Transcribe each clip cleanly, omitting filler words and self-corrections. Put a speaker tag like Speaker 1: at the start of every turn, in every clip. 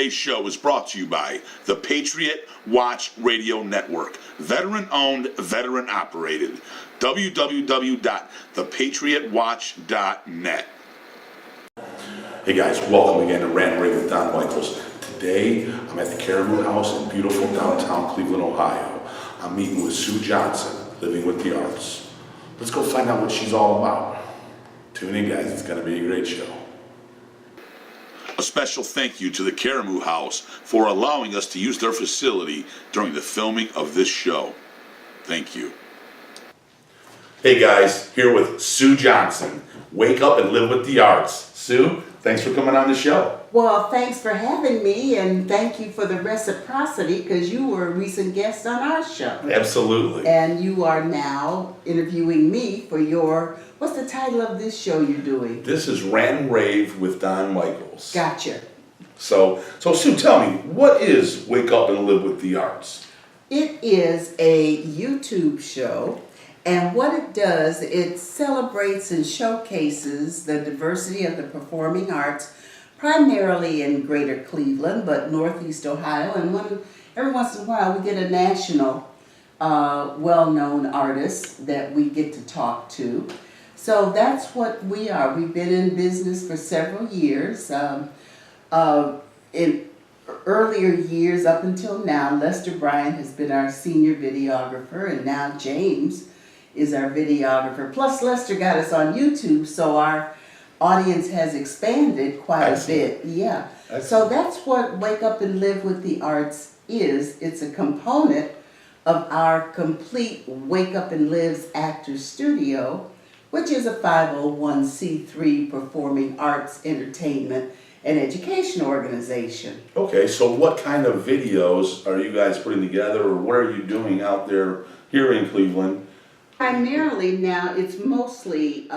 Speaker 1: Today's show is brought to you by the Patriot Watch Radio Network. Veteran-owned, veteran-operated. www.thepatriotwatch.net. Hey guys, welcome again to Rant Rave with Don Michaels. Today, I'm at the Karamu House in beautiful downtown Cleveland, Ohio. I'm meeting with Sue Johnson, Living with the Arts. Let's go find out what she's all about. Tune in, guys. It's going to be a great show. A special thank you to the Karamu House for allowing us to use their facility during the filming of this show. Thank you. Hey guys, here with Sue Johnson. Wake up and live with the arts. Sue, thanks for coming on the show.
Speaker 2: Well, thanks for having me, and thank you for the reciprocity, because you were a recent guest on our show.
Speaker 1: Absolutely.
Speaker 2: And you are now interviewing me for your, what's the title of this show you're doing?
Speaker 1: This is Rant Rave with Don Michaels.
Speaker 2: Gotcha.
Speaker 1: So Sue, tell me, what is Wake Up and Live with the Arts?
Speaker 2: It is a YouTube show, and what it does, it celebrates and showcases the diversity of the performing arts, primarily in Greater Cleveland, but Northeast Ohio, and every once in a while we get a national well-known artist that we get to talk to. So that's what we are. We've been in business for several years. In earlier years up until now, Lester Bryant has been our senior videographer, and now James is our videographer. Plus Lester got us on YouTube, so our audience has expanded quite
Speaker 1: Excellent.
Speaker 2: a bit. Yeah.
Speaker 1: Excellent.
Speaker 2: So that's what Wake Up and Live with the Arts is. It's a component of our complete Wake Up and Live's Actors Studio, which is a 501c3 performing arts, entertainment, and education organization.
Speaker 1: Okay, so what kind of videos are you guys putting together, or what are you doing out there here in Cleveland?
Speaker 2: Primarily now, it's mostly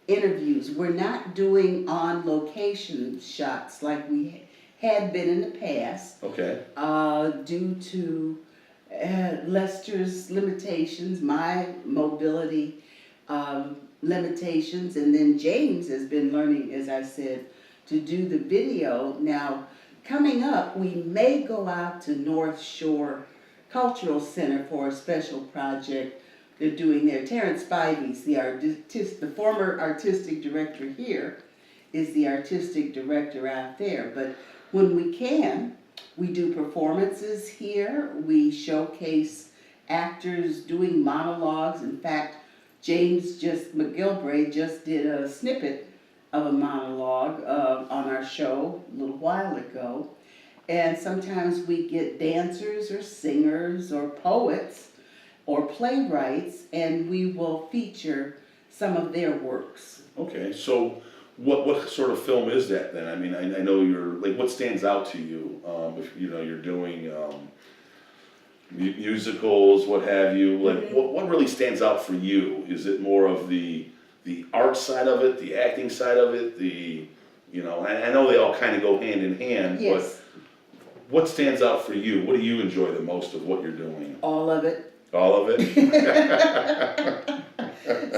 Speaker 2: interviews. We're not doing on-location shots like we had been in the past.
Speaker 1: Okay.
Speaker 2: Due to Lester's limitations, my mobility limitations, and then James has been learning, as I said, to do the video. Now, coming up, we may go out to North Shore Cultural Center for a special project they're doing there. Terrence Spivey's the former artistic director here, is the artistic director out there. But when we can, we do performances here. We showcase actors doing monologues. In fact, James McGilvray just did a snippet of a monologue on our show a little while ago. And sometimes we get dancers or singers or poets or playwrights, and we will feature some of their works.
Speaker 1: Okay, so what sort of film is that then? I mean, I know you're, like, what stands out to you if you're doing musicals, what have you? Like,
Speaker 2: Mm-hmm.
Speaker 1: what really stands out for you? Is it more of the art side of it, the acting side of it, I know they all kind of go hand in hand,
Speaker 2: Yes.
Speaker 1: but what stands out for you? What do you enjoy the most of what you're doing?
Speaker 2: All of it.
Speaker 1: All of it?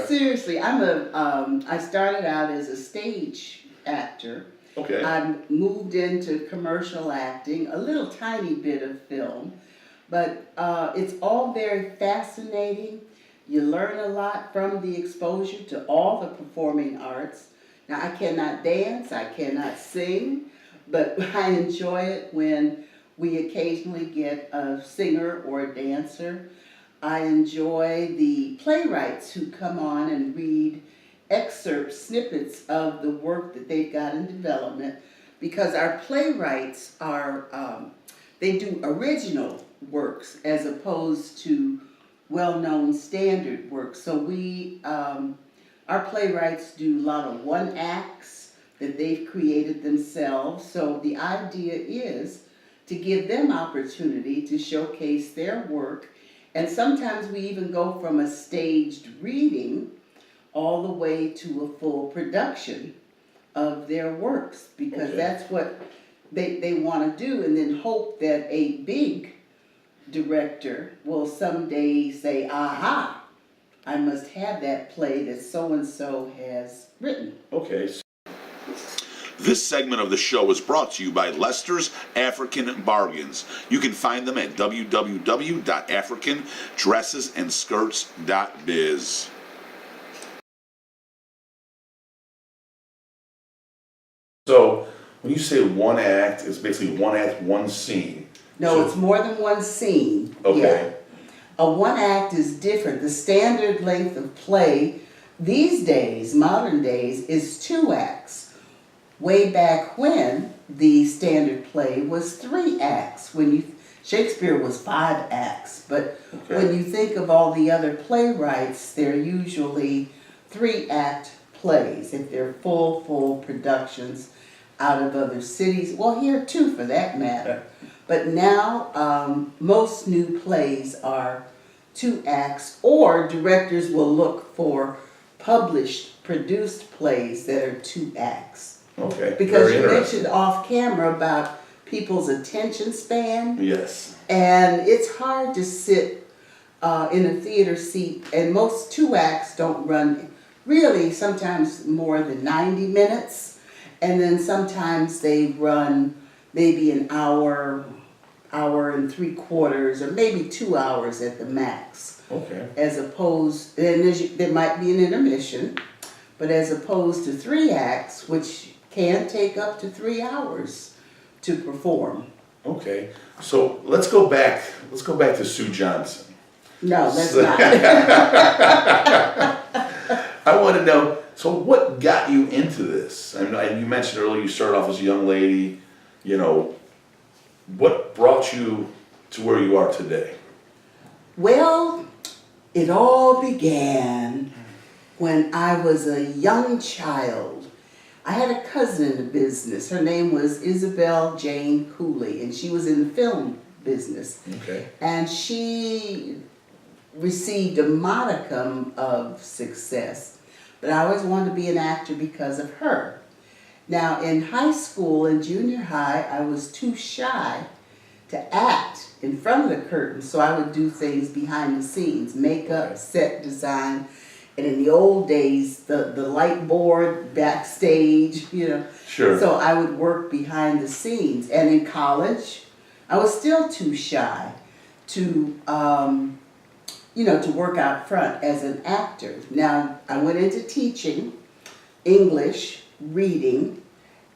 Speaker 2: Seriously, I started out as a stage actor.
Speaker 1: Okay.
Speaker 2: I moved into commercial acting, a little tiny bit of film, but it's all very fascinating. You learn a lot from the exposure to all the performing arts. Now, I cannot dance, I cannot sing, but I enjoy it when we occasionally get a singer or a dancer. I enjoy the playwrights who come on and read excerpts, snippets of the work that they've got in development, because our playwrights they do original works as opposed to well-known standard works. So our playwrights do a lot of one acts that they've created themselves. So the idea is to give them opportunity to showcase their work. And sometimes we even go from a staged reading all the way to a full production of their works, because
Speaker 1: Okay.
Speaker 2: that's what they want to do, and then hope that a big director will someday say, aha, I must have that play that so-and-so has written.
Speaker 1: Okay. This segment of the show is brought to you by Lester's African Bargains. You can find them at www.africandressesandskirts.biz. So, when you say one act, it's basically one act, one scene.
Speaker 2: No, it's more than one scene.
Speaker 1: Okay.
Speaker 2: Yeah. A one act is different. The standard length of play these days, modern days, is 2 acts. Way back when, the standard play was 3 acts. Shakespeare was 5 acts, but when you think of all the other playwrights, they're usually 3-act plays if they're full productions out of other cities. Well, here too, for that matter. But now, most new plays are 2 acts, or directors will look for published, produced plays that are 2 acts.
Speaker 1: Okay.
Speaker 2: Because you mentioned off camera about people's attention span.
Speaker 1: Yes.
Speaker 2: And it's hard to sit in a theater seat, and most 2 acts don't run really sometimes more than 90 minutes. And then sometimes they run maybe an hour, hour and 3/4, or maybe 2 hours at the max.
Speaker 1: Okay.
Speaker 2: As opposed, and there might be an intermission, but as opposed to 3 acts, which can take up to 3 hours to perform.
Speaker 1: Okay. So let's go back to Sue Johnson.
Speaker 2: No, that's not.
Speaker 1: I want to know, so what got you into this? I mean, you mentioned earlier you started off as a young lady, what brought you to where you are today?
Speaker 2: Well, it all began when I was a young child. I had a cousin in the business. Her name was Isabel Jane Cooley, and she was in the film business.
Speaker 1: Okay.
Speaker 2: And she received a modicum of success, but I always wanted to be an actor because of her. Now, in high school and junior high, I was too shy to act in front of the curtain, so I would do things behind the scenes, makeup, set design, and in the old days, the light board backstage,
Speaker 1: Sure.
Speaker 2: So I would work behind the scenes. And in college, I was still too shy to to work out front as an actor. Now, I went into teaching, English, reading,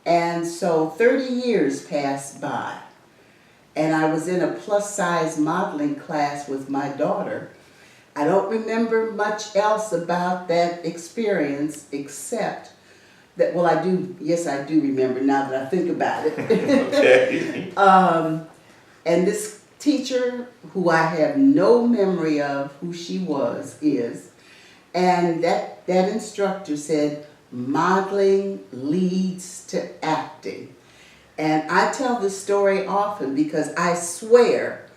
Speaker 2: and so 30 years passed by. And I was in a plus-size modeling class with my daughter. I don't remember much else about that experience except that, well, I do remember now that I think about it.
Speaker 1: Okay.
Speaker 2: And this teacher, who I have no memory of who she is, and that instructor said, modeling leads to acting. And I tell this story often because I swear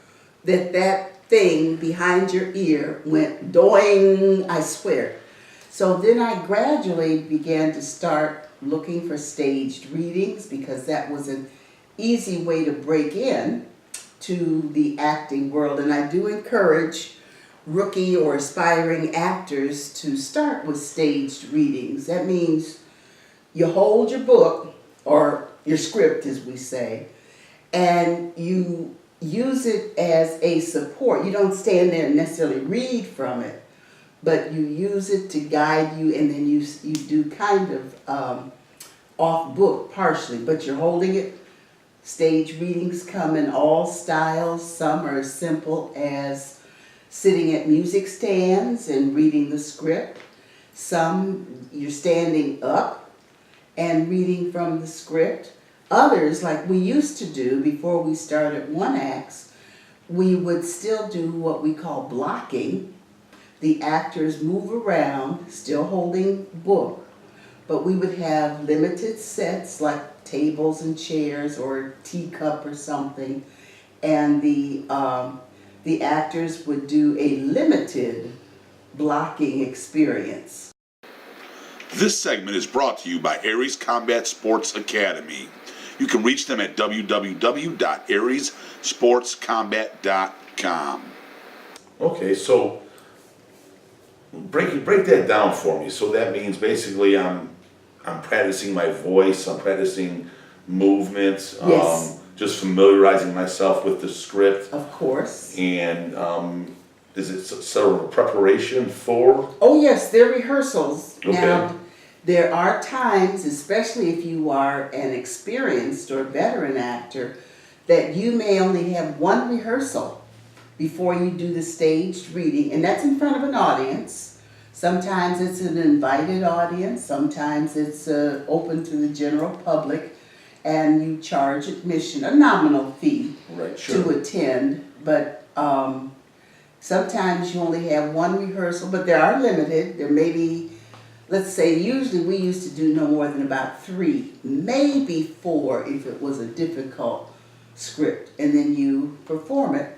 Speaker 2: that thing behind your ear went doing, I swear. So then I gradually began to start looking for staged readings because that was an easy way to break in to the acting world. And I do encourage rookie or aspiring actors to start with staged readings. That means you hold your book, or your script as we say, and you use it as a support. You don't stand there and necessarily read from it, but you use it to guide you, and then you do kind of off book partially, but you're holding it. Stage readings come in all styles. Some are as simple as sitting at music stands and reading the script. Some you're standing up and reading from the script. Others, like we used to do before we started one acts, we would still do what we call blocking. The actors move around, still holding book, but we would have limited sets like tables and chairs or teacup or something, and the actors would do a limited blocking experience.
Speaker 1: This segment is brought to you by Aries Combat Sports Academy. You can reach them at www.ariesportscombat.com. Okay, so break that down for me. So that means basically I'm I'm practicing my voice, I'm practicing movements,
Speaker 2: Yes.
Speaker 1: just familiarizing myself with the script.
Speaker 2: Of course.
Speaker 1: And is it sort of a preparation for?
Speaker 2: Oh yes, they're rehearsals.
Speaker 1: Okay.
Speaker 2: Now, there are times, especially if you are an experienced or veteran actor, that you may only have one rehearsal before you do the staged reading, and that's in front of an audience. Sometimes it's an invited audience, sometimes it's open to the general public, and you charge admission, a nominal fee
Speaker 1: Right, sure.
Speaker 2: to attend, but sometimes you only have one rehearsal, but they are limited. There may be, let's say, usually we used to do no more than about 3, maybe 4 if it was a difficult script, and then you perform it,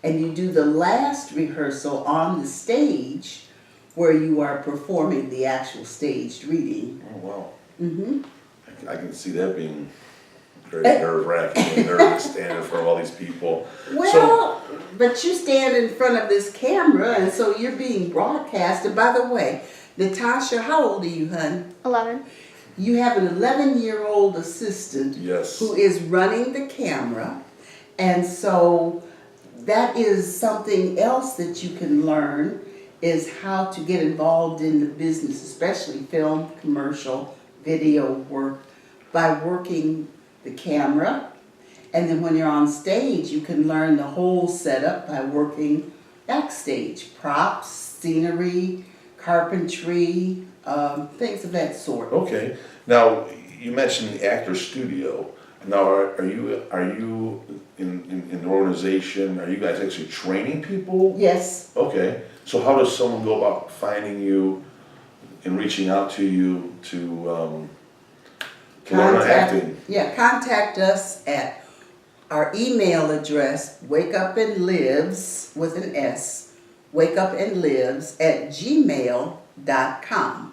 Speaker 2: and you do the last rehearsal on the stage where you are performing the actual staged reading.
Speaker 1: Oh, wow.
Speaker 2: Mm-hmm.
Speaker 1: I can see that being very nerve-wracking and nervous standing in front of all these people.
Speaker 2: Well, but you stand in front of this camera, and so you're being broadcasted. By the way, Natasha, how old are you, hon?
Speaker 3: 11.
Speaker 2: You have an 11-year-old assistant
Speaker 1: Yes.
Speaker 2: who is running the camera, and so that is something else that you can learn, is how to get involved in the business, especially film, commercial, video work, by working the camera. And then when you're on stage, you can learn the whole setup by working backstage, props, scenery, carpentry, things of that sort.
Speaker 1: Okay. Now, you mentioned the actor studio. Now, are you in an organization? Are you guys actually training people?
Speaker 2: Yes.
Speaker 1: Okay. So how does someone go about finding you and reaching out to you to learn acting?
Speaker 2: Yeah, contact us at our email address, wakeupandlives with an S, wakeupandlives@gmail.com.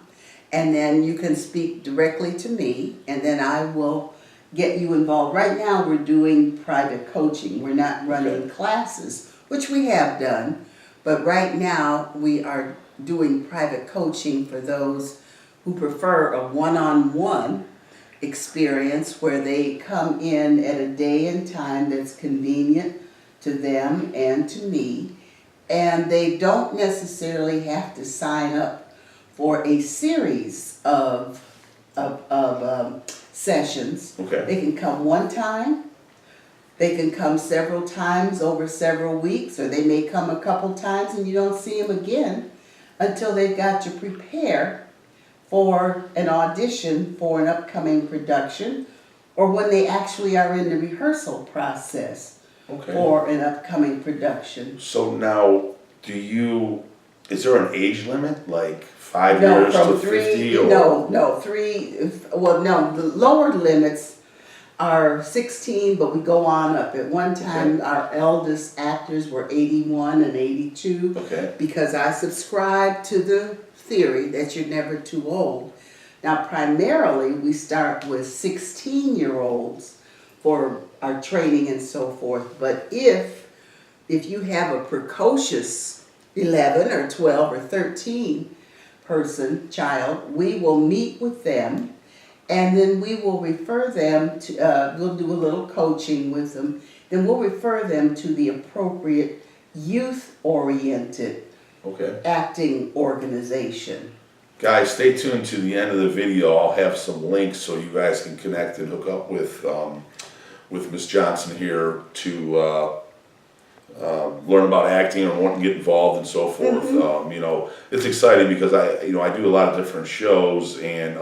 Speaker 2: And then you can speak directly to me, and then I will get you involved. Right now we're doing private coaching. We're not running classes, which we have done, but right now we are doing private coaching for those who prefer a one-on-one experience where they come in at a day and time that's convenient to them and to me, and they don't necessarily have to sign up for a series of sessions.
Speaker 1: Okay.
Speaker 2: They can come one time, they can come several times over several weeks, or they may come a couple times and you don't see them again until they've got to prepare for an audition for an upcoming production, or when they actually are in the rehearsal process for an upcoming production.
Speaker 1: So now, is there an age limit, like 5 years to 50? Or?
Speaker 2: No, 3, well, no, the lower limits are 16, but we go on up. At one time, our eldest actors were 81 and 82, because I subscribe to the theory that you're never too old. Now, primarily, we start with 16-year-olds for our training and so forth, but if you have a precocious 11 or 12 or 13 child, we will meet with them, and then we will refer them to, we'll do a little coaching with them, then we'll refer them to the appropriate youth-oriented acting organization.
Speaker 1: Guys, stay tuned to the end of the video. I'll have some links so you guys can connect and hook up with Ms. Johnson here to learn about acting or want to get involved and so forth. You know, it's exciting because I do a lot of different shows, and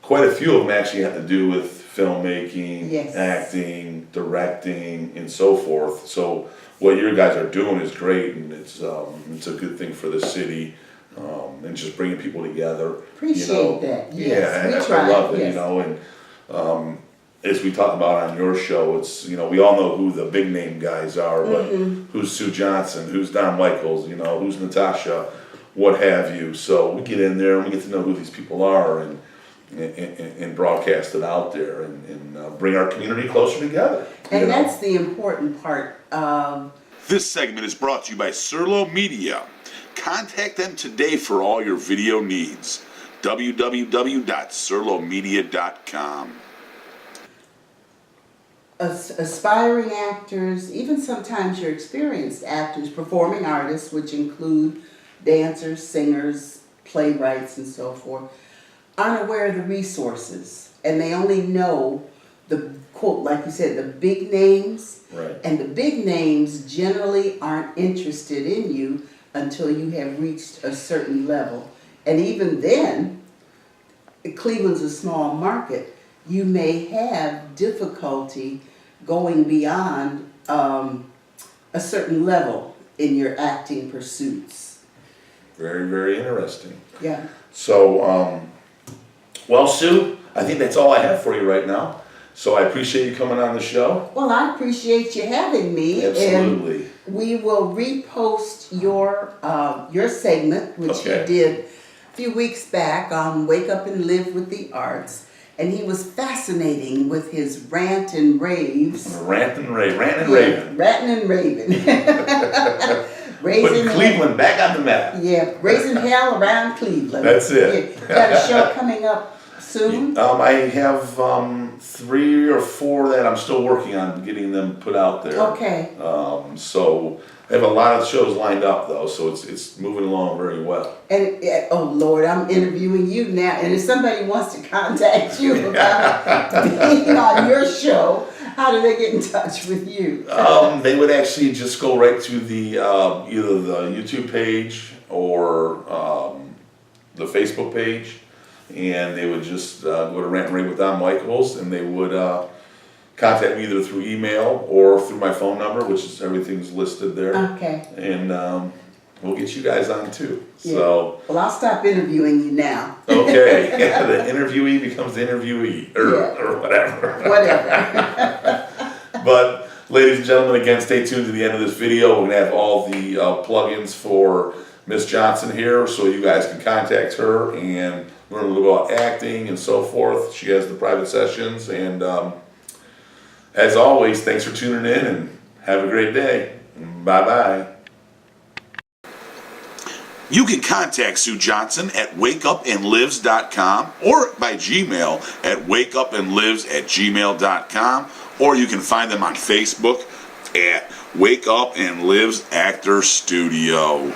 Speaker 1: quite a few of them actually have to do with filmmaking, acting, directing, and so forth. So what your guys are doing is great, and it's a good thing for the city, and just bringing people together.
Speaker 2: Appreciate that. Yes,
Speaker 1: I love it. You know, and as we talk about on your show, it's, we all know who the big name guys are, but who's Sue Johnson, who's Don Michaels, who's Natasha, what have you. So we get in there and we get to know who these people are, and broadcast it out there, and bring our community closer together.
Speaker 2: And that's the important part.
Speaker 1: This segment is brought to you by Serlo Media. Contact them today for all your video needs. www.serlomedia.com.
Speaker 2: Aspiring actors, even sometimes your experienced actors, performing artists, which include dancers, singers, playwrights, and so forth, aren't aware of the resources, and they only know the, quote, like you said, the big names,
Speaker 1: Right.
Speaker 2: and the big names generally aren't interested in you until you have reached a certain level. And even then, Cleveland's a small market, you may have difficulty going beyond a certain level in your acting pursuits.
Speaker 1: Very, very interesting.
Speaker 2: Yeah.
Speaker 1: So, well, Sue, I think that's all I have for you right now. So I appreciate you coming on the show.
Speaker 2: Well, I appreciate you having me.
Speaker 1: Absolutely.
Speaker 2: And we will repost your segment, which
Speaker 1: Okay.
Speaker 2: he did a few weeks back on Wake Up and Live with the Arts. And he was fascinating with his rant and raves.
Speaker 1: Rant and Raven.
Speaker 2: Ranting and raving.
Speaker 1: Putting Cleveland back on the map.
Speaker 2: Yeah, raising hell around Cleveland.
Speaker 1: That's it.
Speaker 2: Yeah. You got a show coming up soon?
Speaker 1: I have 3 or 4 that I'm still working on getting them put out there.
Speaker 2: Okay.
Speaker 1: So I have a lot of shows lined up though, so it's moving along very well.
Speaker 2: And oh Lord, I'm interviewing you now. And if somebody wants to contact you about being on your show, how do they get in touch with you?
Speaker 1: They would actually just go right to the either the YouTube page or the Facebook page, and they would just go to Rant Rave with Don Michaels, and they would contact me either through email or through my phone number, which is everything's listed there.
Speaker 2: Okay.
Speaker 1: And we'll get you guys on too.
Speaker 2: Yeah.
Speaker 1: So
Speaker 2: well, I'll stop interviewing you now.
Speaker 1: okay, the interviewee becomes the interviewee or whatever.
Speaker 2: Whatever.
Speaker 1: But ladies and gentlemen, again, stay tuned to the end of this video. We're gonna have all the plugins for Miss Johnson here, so you guys can contact her and learn a little about acting and so forth. She has the private sessions, and as always, thanks for tuning in and have a great day. Bye bye. You can contact Sue Johnson at wakeupandlives.com or by Gmail at wakeupandlives@gmail.com, or you can find them on Facebook at Wake Up and Lives Actor Studio.